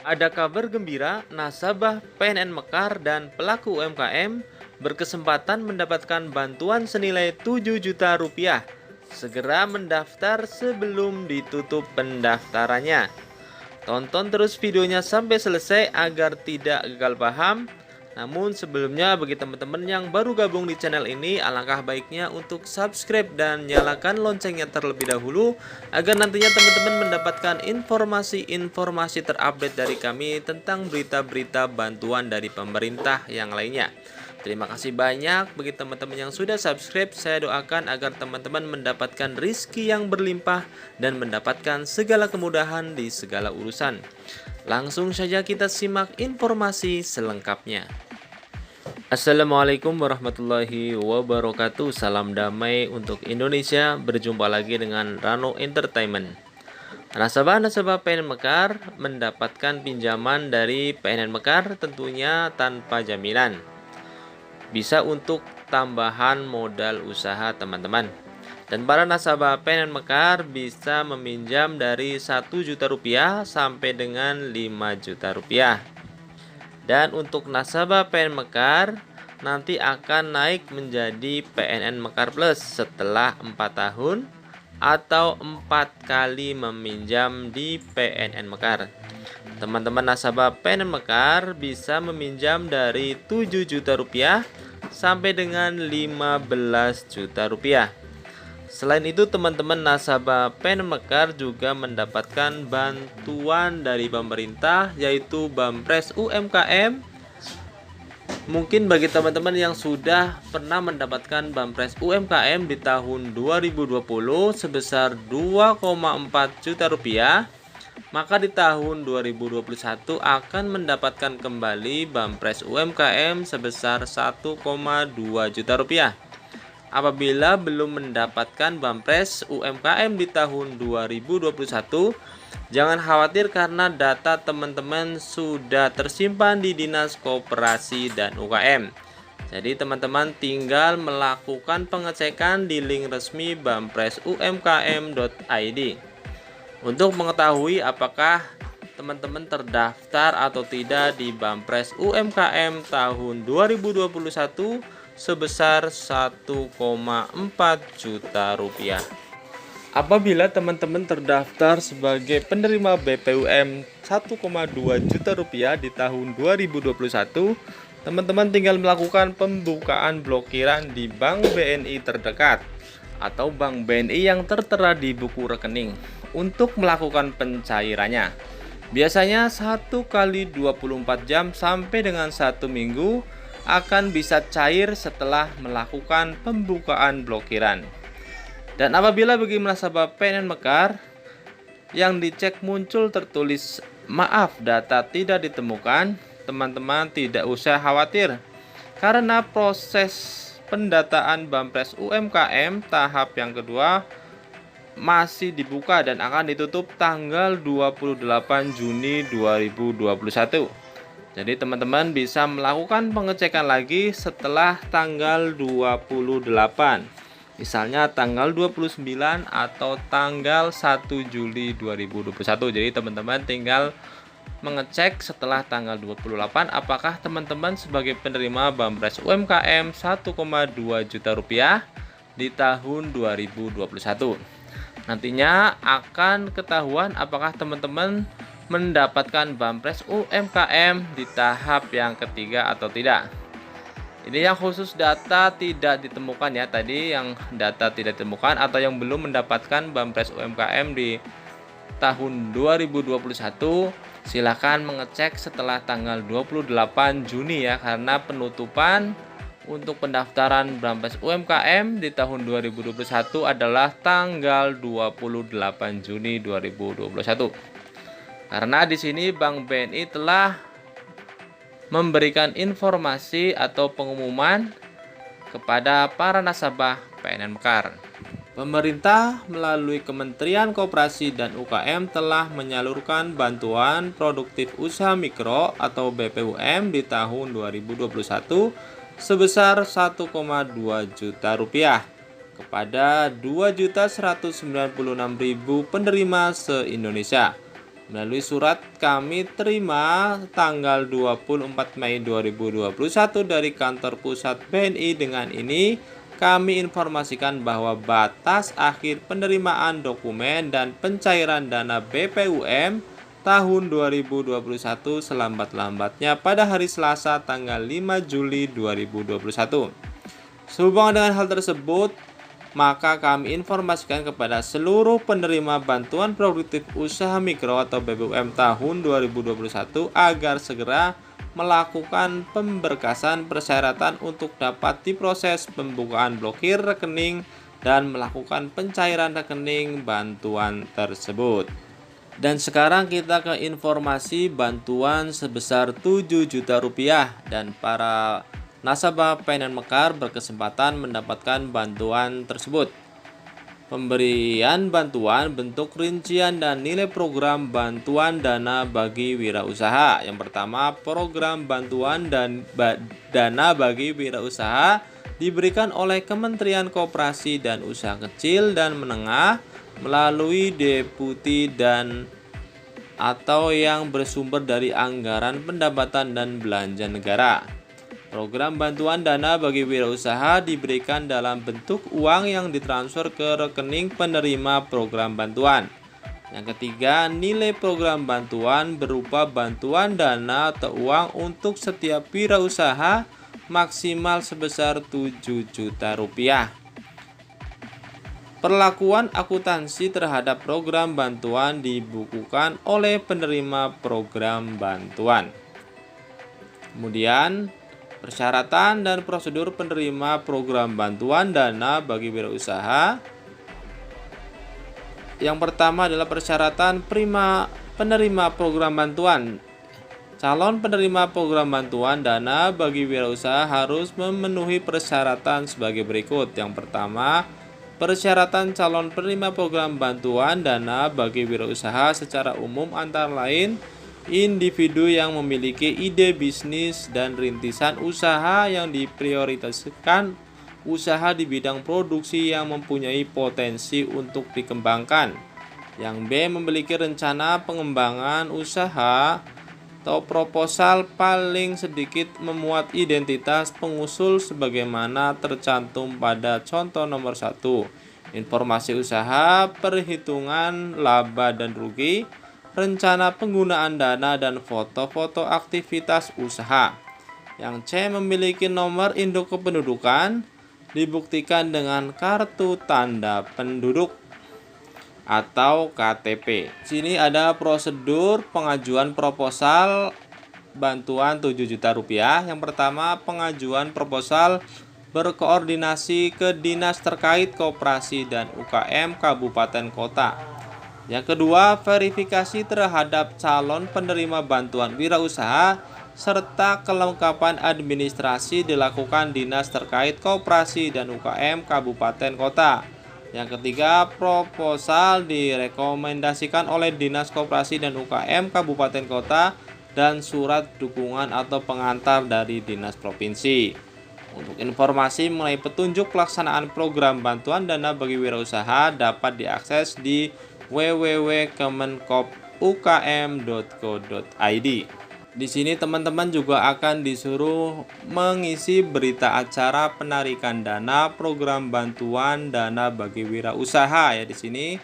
Ada kabar gembira, nasabah PNN Mekar dan pelaku UMKM berkesempatan mendapatkan bantuan senilai 7 juta rupiah. Segera mendaftar sebelum ditutup pendaftarannya. Tonton terus videonya sampai selesai agar tidak gagal paham. Namun sebelumnya bagi teman-teman yang baru gabung di channel ini, alangkah baiknya untuk subscribe dan nyalakan loncengnya terlebih dahulu agar nantinya teman-teman mendapatkan informasi-informasi terupdate dari kami tentang berita-berita bantuan dari pemerintah yang lainnya. Terima kasih banyak bagi teman-teman yang sudah subscribe. Saya doakan agar teman-teman mendapatkan rizki yang berlimpah dan mendapatkan segala kemudahan di segala urusan. Langsung saja kita simak informasi selengkapnya. Assalamualaikum warahmatullahi wabarakatuh. Salam damai untuk Indonesia. Berjumpa lagi dengan Rano Entertainment. Nasabah-nasabah PNN Mekar mendapatkan pinjaman dari PNN Mekar tentunya tanpa jaminan. Bisa untuk tambahan modal usaha teman-teman. Dan para nasabah PNN Mekar bisa meminjam dari 1 juta rupiah sampai dengan 5 juta rupiah. Dan untuk nasabah PNN Mekar nanti akan naik menjadi PNN Mekar Plus setelah 4 tahun atau 4 kali meminjam di PNN Mekar. Teman-teman nasabah PNN Mekar bisa meminjam dari 7 juta rupiah sampai dengan 15 juta rupiah. Selain itu, teman-teman nasabah PNN Mekar juga mendapatkan bantuan dari pemerintah, yaitu Bampres UMKM. Mungkin bagi teman-teman yang sudah pernah mendapatkan Bampres UMKM di tahun 2020 sebesar 2,4 juta rupiah, maka di tahun 2021 akan mendapatkan kembali Bampres UMKM sebesar 1,2 juta rupiah. Apabila belum mendapatkan Bampres UMKM di tahun 2021, jangan khawatir karena data teman-teman sudah tersimpan di Dinas Koperasi dan UKM. Jadi teman-teman tinggal melakukan pengecekan di link resmi bampresumkm.id. Untuk mengetahui apakah teman-teman terdaftar atau tidak di Bampres UMKM tahun 2021 sebesar 1,4 juta rupiah. Apabila teman-teman terdaftar sebagai penerima BPUM 1,2 juta rupiah di tahun 2021, teman-teman tinggal melakukan pembukaan blokiran di Bank BNI terdekat atau Bank BNI yang tertera di buku rekening untuk melakukan pencairannya. Biasanya 1 kali 24 jam sampai dengan 1 minggu akan bisa cair setelah melakukan pembukaan blokiran. Dan apabila bagi nasabah PNN Mekar yang dicek muncul tertulis maaf data tidak ditemukan, teman-teman tidak usah khawatir karena proses pendataan Bampres UMKM tahap yang kedua masih dibuka dan akan ditutup tanggal 28 Juni 2021. Jadi teman-teman bisa melakukan pengecekan lagi setelah tanggal 28. Misalnya tanggal 29 atau tanggal 1 Juli 2021. Jadi teman-teman tinggal mengecek setelah tanggal 28 apakah teman-teman sebagai penerima Bampres UMKM 1,2 juta rupiah di tahun 2021. Nantinya akan ketahuan apakah teman-teman mendapatkan Bampres UMKM di tahap yang ketiga atau tidak. Ini yang khusus data tidak ditemukan ya, tadi yang data tidak ditemukan atau yang belum mendapatkan Bampres UMKM di tahun 2021, silakan mengecek setelah tanggal 28 Juni ya, karena penutupan untuk pendaftaran Bampres UMKM di tahun 2021 adalah tanggal 28 Juni 2021. Karena di sini Bank BNI telah memberikan informasi atau pengumuman kepada para nasabah PNN Mekar. Pemerintah melalui Kementerian Koperasi dan UKM telah menyalurkan bantuan produktif usaha mikro atau BPUM di tahun 2021 sebesar 1,2 juta rupiah kepada 2.196.000 penerima se-Indonesia. Melalui surat kami terima tanggal 24 Mei 2021 dari kantor pusat BNI, dengan ini kami informasikan bahwa batas akhir penerimaan dokumen dan pencairan dana BPUM tahun 2021 selambat-lambatnya pada hari Selasa tanggal 5 Juli 2021. Sehubungan dengan hal tersebut, maka kami informasikan kepada seluruh penerima bantuan produktif usaha mikro atau BPUM tahun 2021 agar segera melakukan pemberkasan persyaratan untuk dapat diproses pembukaan blokir rekening dan melakukan pencairan rekening bantuan tersebut. Dan sekarang kita ke informasi bantuan sebesar 7 juta rupiah, dan para nasabah PNN Mekar berkesempatan mendapatkan bantuan tersebut. Pemberian bantuan bentuk rincian dan nilai program bantuan dana bagi wirausaha. Yang pertama, program bantuan dan dana bagi wirausaha diberikan oleh Kementerian Koperasi dan Usaha Kecil dan Menengah melalui deputi dan atau yang bersumber dari anggaran pendapatan dan belanja negara. Program bantuan dana bagi wirausaha diberikan dalam bentuk uang yang ditransfer ke rekening penerima program bantuan. Yang ketiga, nilai program bantuan berupa bantuan dana atau uang untuk setiap wirausaha maksimal sebesar 7 juta rupiah. Perlakuan akuntansi terhadap program bantuan dibukukan oleh penerima program bantuan. Kemudian, persyaratan dan prosedur penerima program bantuan dana bagi wirausaha. Yang pertama adalah persyaratan penerima program bantuan. Calon penerima program bantuan dana bagi wirausaha harus memenuhi persyaratan sebagai berikut. Yang pertama, persyaratan calon penerima program bantuan dana bagi wirausaha secara umum antara lain individu yang memiliki ide bisnis dan rintisan usaha yang diprioritaskan, usaha di bidang produksi yang mempunyai potensi untuk dikembangkan. Yang B, memiliki rencana pengembangan usaha atau proposal paling sedikit memuat identitas pengusul sebagaimana tercantum pada contoh nomor 1, informasi usaha, perhitungan laba dan rugi, rencana penggunaan dana dan foto-foto aktivitas usaha. Yang C, memiliki nomor induk kependudukan dibuktikan dengan kartu tanda penduduk atau KTP. Sini ada prosedur pengajuan proposal bantuan 7 juta rupiah. Yang pertama, pengajuan proposal berkoordinasi ke dinas terkait koperasi dan UKM kabupaten kota. Yang kedua, verifikasi terhadap calon penerima bantuan wirausaha serta kelengkapan administrasi dilakukan dinas terkait koperasi dan UKM kabupaten kota. Yang ketiga, proposal direkomendasikan oleh dinas koperasi dan UKM kabupaten kota dan surat dukungan atau pengantar dari dinas provinsi. Untuk informasi mengenai petunjuk pelaksanaan program bantuan dana bagi wirausaha dapat diakses di www.kemenkopukm.co.id. Di sini teman-teman juga akan disuruh mengisi berita acara penarikan dana program bantuan dana bagi wirausaha ya. Di sini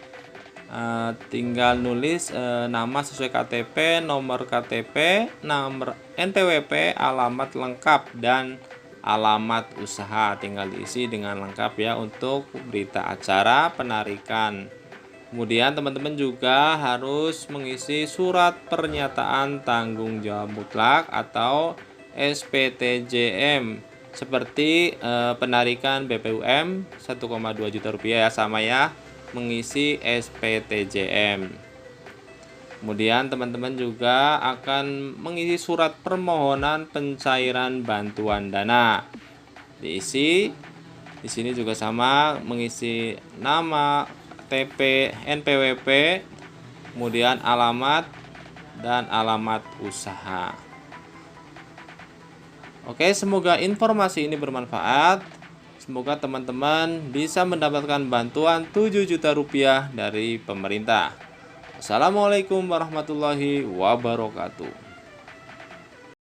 tinggal nulis nama sesuai KTP, nomor KTP, nomor NPWP, alamat lengkap dan alamat usaha. Tinggal diisi dengan lengkap ya untuk berita acara penarikan. Kemudian teman-teman juga harus mengisi surat pernyataan tanggung jawab mutlak atau SPTJM seperti penarikan BPUM 1,2 juta rupiah ya, sama ya, mengisi SPTJM. Kemudian teman-teman juga akan mengisi surat permohonan pencairan bantuan dana. Diisi di sini juga sama, mengisi nama, KTP, NPWP, kemudian alamat dan alamat usaha. Oke, semoga informasi ini bermanfaat. Semoga teman-teman bisa mendapatkan bantuan 7 juta rupiah dari pemerintah. Assalamualaikum warahmatullahi wabarakatuh.